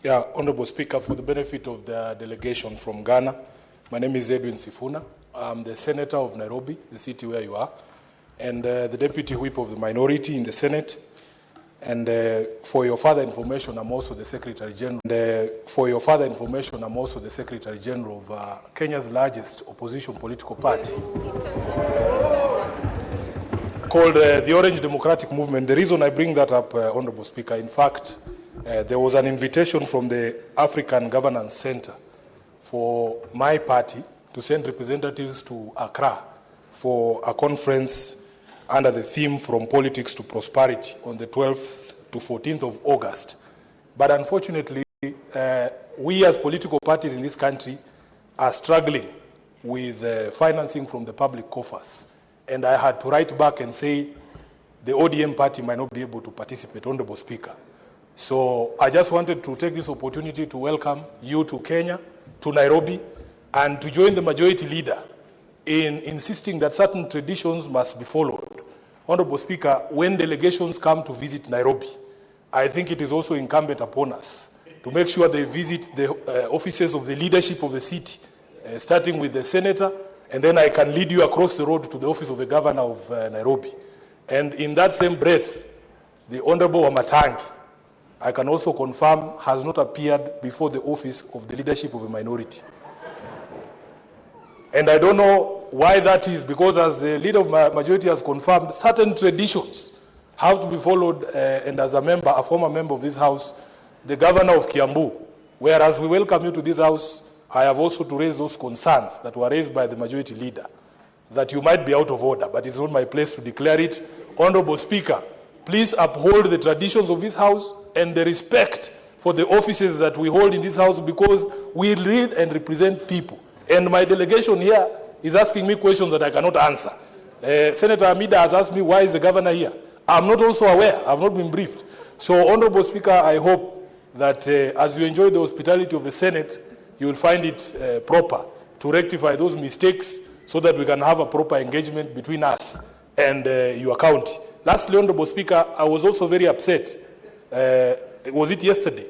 Yeah, Honorable Speaker, for the benefit of the delegation from Ghana, my name is Sifuna. I'm the Senator of Nairobi, the city where you are, and the Deputy Whip of the minority in the Senate. And for your further information, I'm also the Secretary General. For your further information, I'm also the Secretary General of Kenya's largest opposition political party, called the Orange Democratic Movement. The reason I bring that up, Honorable Speaker, in fact, there was an invitation from the African Governance Center for my party to send representatives to Accra for a conference under the theme From Politics to Prosperity on the 12th to 14th of August. But unfortunately, we as political parties in this country are struggling with financing from the public coffers. And I had to write back and say the ODM party might not be able to participate, Honorable Speaker. So I just wanted to take this opportunity to welcome you to Kenya, to Nairobi, and to join the majority leader in insisting that certain traditions must be followed. Honorable Speaker, when delegations come to visit Nairobi, I think it is also incumbent upon us to make sure they visit the offices of the leadership of the city, starting with the senator, and then I can lead you across the road to the office of the governor of Nairobi. And in that same breath, the Honorable Wamatangi, I can also confirm, has not appeared before the office of the leadership of a minority. And I don't know why that is, because as the leader of my majority has confirmed, certain traditions have to be followed, and as a member, a former member of this house, the governor of Kiambu, whereas we welcome you to this house, I have also to raise those concerns that were raised by the majority leader, that you might be out of order, but it's not my place to declare it. Honorable Speaker, please uphold the traditions of this house and the respect for the offices that we hold in this house, because we lead and represent people. And my delegation here is asking me questions that I cannot answer. Senator Amida has asked me, why is the governor here? I'm not also aware. I've not been briefed. So, Honorable Speaker, I hope that as you enjoy the hospitality of the Senate, you will find it proper to rectify those mistakes so that we can have a proper engagement between us and your county. Lastly, Honorable Speaker, I was also very upset. Was it yesterday?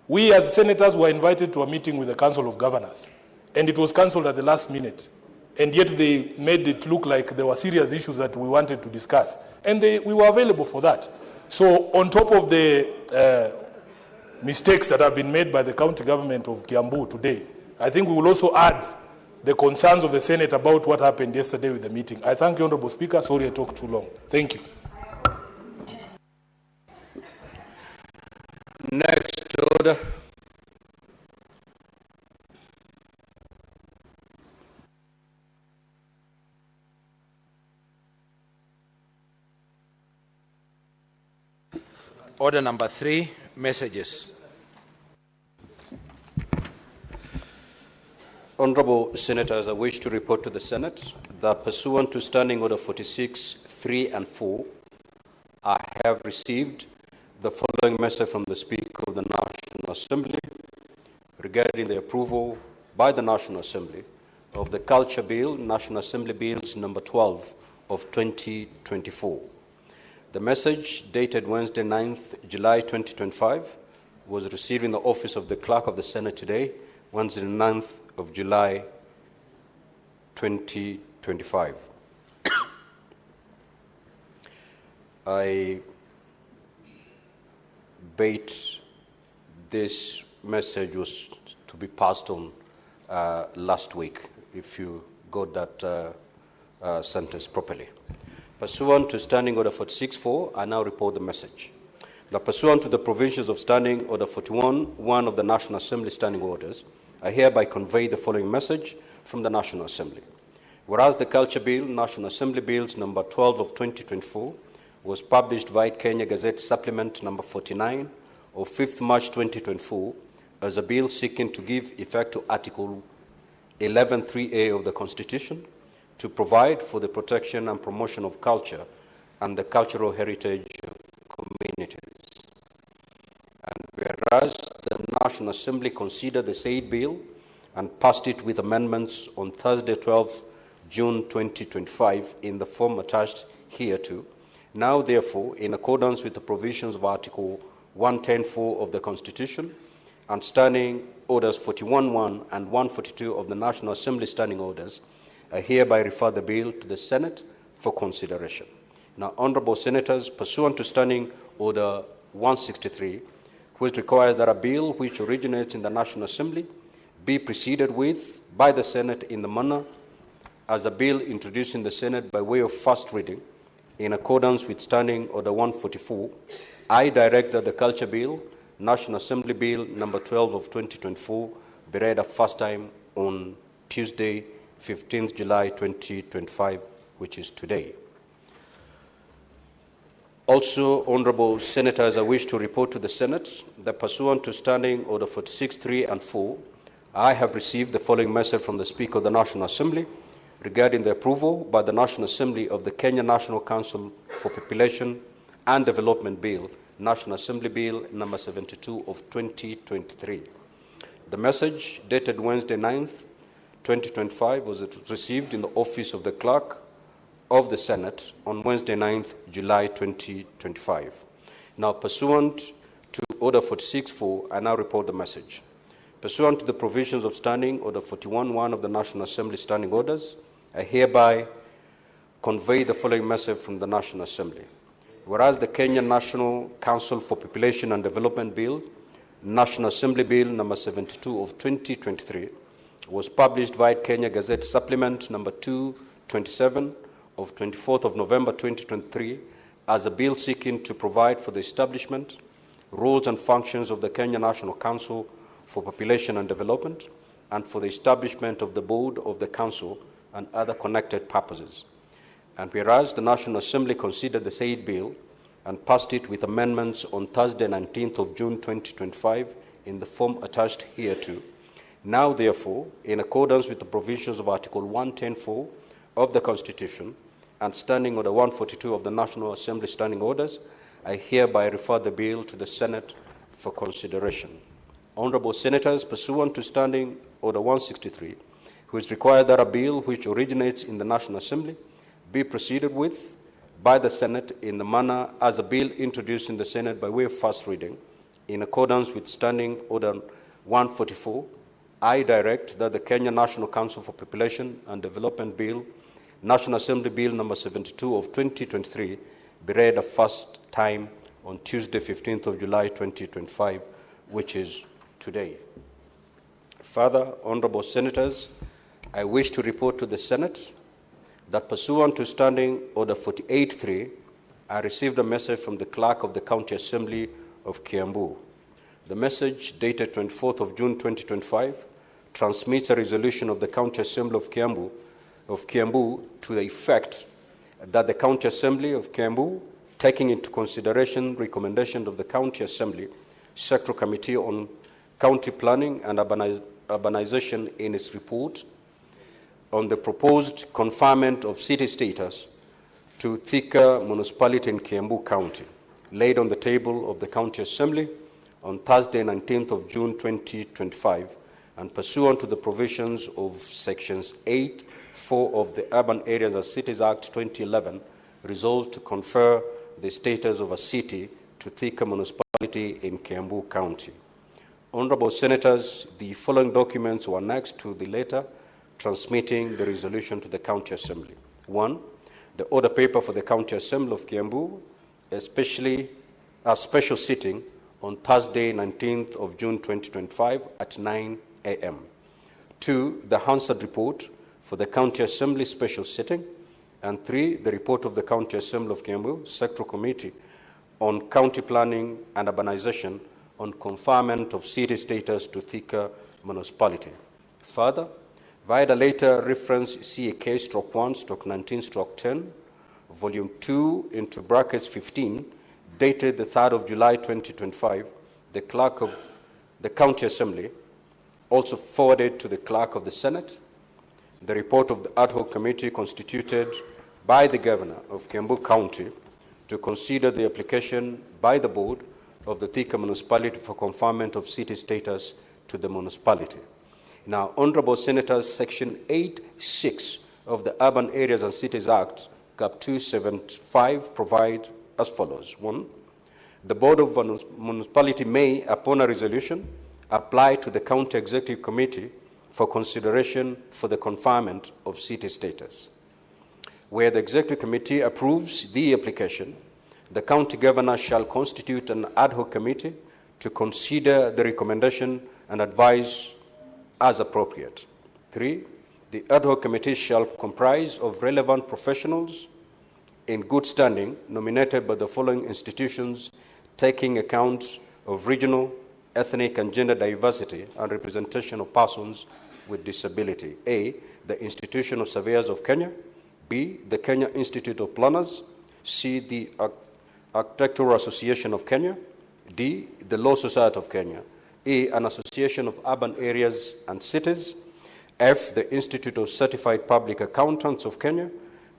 We as senators were invited to a meeting with the Council of Governors, and it was cancelled at the last minute. And yet they made it look like there were serious issues that we wanted to discuss. And we were available for that. So on top of the mistakes that have been made by the county government of Kiambu today, I think we will also add the concerns of the Senate about what happened yesterday with the meeting. I thank you, Honorable Speaker. Sorry I talked too long. Thank you. Next order. Order number 3, messages. Honorable Senators, I wish to report to the Senate that pursuant to Standing Order 46, 3 and 4, I have received the following message from the Speaker of the National Assembly regarding the approval by the National Assembly of the Culture Bill, National Assembly Bills number 12 of 2024. The message, dated Wednesday, 9th July 2025, was received in the office of the Clerk of the Senate today, Wednesday, 9th of July 2025. I bait this message was to be passed on last week, if you got that sentence properly. Pursuant to Standing Order 46.4, I now report the message. That pursuant to the provisions of Standing Order 41.1 of the National Assembly Standing Orders, I hereby convey the following message from the National Assembly. Whereas the Culture Bill, National Assembly Bills number 12 of 2024, was published via Kenya Gazette Supplement number 49 of 5th March 2024 as a bill seeking to give effect to Article 11.3a of the Constitution, to provide for the protection and promotion of culture and the cultural heritage of communities. And whereas the National Assembly considered the said bill and passed it with amendments on Thursday, 12 June 2025 in the form attached hereto, now therefore, in accordance with the provisions of Article 110.4 of the Constitution and Standing Orders 41.1 and 142 of the National Assembly Standing Orders, I hereby refer the bill to the Senate for consideration. Now, Honorable Senators, pursuant to Standing Order 163, which requires that a bill which originates in the National Assembly be proceeded with by the Senate in the manner as a bill introduced in the Senate by way of first reading, in accordance with Standing Order 144, I direct that the Culture Bill, National Assembly Bill number 12 of 2024, be read a first time on Tuesday, 15th July 2025, which is today. Also, Honorable Senators, I wish to report to the Senate that pursuant to Standing Order 46.3 and 4, I have received the following message from the Speaker of the National Assembly regarding the approval by the National Assembly of the Kenya National Council for Population and Development Bill, National Assembly Bill number 72 of 2023. The message, dated Wednesday 9th, 2025, was received in the office of the Clerk of the Senate on Wednesday 9th, July 2025. Now, pursuant to Order 46.4, I now report the message. Pursuant to the provisions of Standing Order 41.1 of the National Assembly Standing Orders, I hereby convey the following message from the National Assembly. Whereas the Kenya National Council for Population and Development Bill, National Assembly Bill number 72 of 2023, was published via Kenya Gazette Supplement number 227 of 24th of November 2023 as a bill seeking to provide for the establishment, roles and functions of the Kenya National Council for Population and Development, and for the establishment of the board of the council and other connected purposes. And whereas the National Assembly considered the said bill and passed it with amendments on Thursday 19th of June 2025 in the form attached hereto, now therefore, in accordance with the provisions of Article 110.4 of the Constitution and Standing Order 142 of the National Assembly Standing Orders, I hereby refer the bill to the Senate for consideration. Honorable Senators, pursuant to Standing Order 163, which requires that a bill which originates in the National Assembly be proceeded with by the Senate in the manner as a bill introduced in the Senate by way of first reading, in accordance with Standing Order 144, I direct that the Kenya National Council for Population and Development Bill, National Assembly Bill number 72 of 2023, be read a first time on Tuesday, 15th of July 2025, which is today. Further, Honorable Senators, I wish to report to the Senate that pursuant to Standing Order 48.3, I received a message from the Clerk of the County Assembly of Kiambu. The message, dated 24th of June 2025, transmits a resolution of the County Assembly of Kiambu to the effect that the County Assembly of Kiambu, taking into consideration recommendations of the County Assembly Sectoral Committee on County Planning and Urbanization in its report on the proposed conferment of city status to Thika municipality in Kiambu County, laid on the table of the County Assembly on Thursday, 19th of June 2025, and pursuant to the provisions of Sections 8.4 of the Urban Areas and Cities Act 2011, resolved to confer the status of a city to Thika municipality in Kiambu County. Honorable Senators, the following documents were annexed to the letter transmitting the resolution to the County Assembly. 1. The order paper for the County Assembly of Kiambu, especially a special sitting on Thursday, 19th of June 2025 at 9 a.m. 2. The Hansard report for the County Assembly special sitting. And 3. The report of the County Assembly of Kiambu Sectoral Committee on County Planning and Urbanization on conferment of city status to Thika municipality. Further, via the later reference CAK/1/19/10, volume 2 into brackets 15, dated the 3rd of July 2025, the Clerk of the County Assembly also forwarded to the Clerk of the Senate the report of the ad hoc committee constituted by the Governor of Kiambu County to consider the application by the Board of the Thika municipality for conferment of city status to the municipality. Now, Honorable Senators, Section 8.6 of the Urban Areas and Cities Act, Cap 275, provide as follows. 1. The Board of Municipality may, upon a resolution apply to the County Executive Committee for consideration for the conferment of city status. Where the Executive Committee approves the application, the County Governor shall constitute an ad hoc committee to consider the recommendation and advise as appropriate. 3, the ad hoc committee shall comprise of relevant professionals in good standing nominated by the following institutions, taking account of regional, ethnic, and gender diversity and representation of persons with disability. A, the Institution of Surveyors of Kenya. B, the Kenya Institute of Planners. C, the Architectural Association of Kenya. D, the Law Society of Kenya. E, an Association of Urban Areas and Cities. F, the Institute of Certified Public Accountants of Kenya.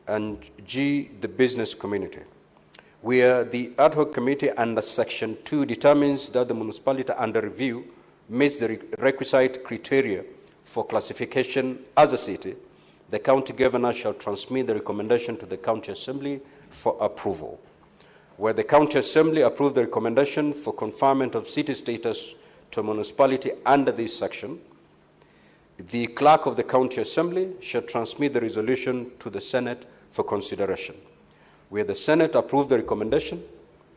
And G, the business community. Where the ad hoc committee under Section 2 determines that the municipality under review meets the requisite criteria for classification as a city, the county governor shall transmit the recommendation to the county assembly for approval. Where the county assembly approves the recommendation for conferment of city status to a municipality under this section, the clerk of the county assembly shall transmit the resolution to the Senate for consideration. Where the Senate approves the recommendation,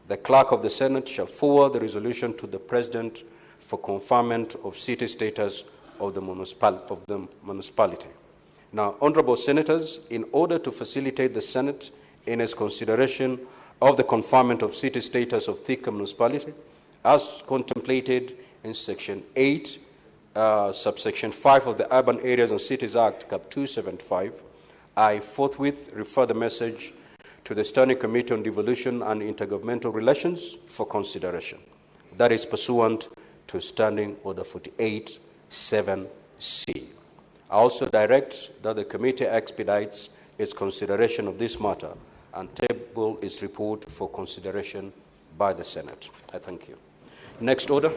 the clerk of the Senate shall forward the resolution to the President for conferment of city status of the municipality. Now, honorable senators, in order to facilitate the Senate in its consideration of the conferment of city status of Thika municipality, as contemplated in Section 8, subsection 5 of the Urban Areas and Cities Act, Cap 275, I forthwith refer the message to the Standing Committee on Devolution and Intergovernmental Relations for consideration. That is pursuant to Standing Order 48-7C. I also direct that the committee expedites its consideration of this matter and table its report for consideration by the Senate. I thank you. Next order.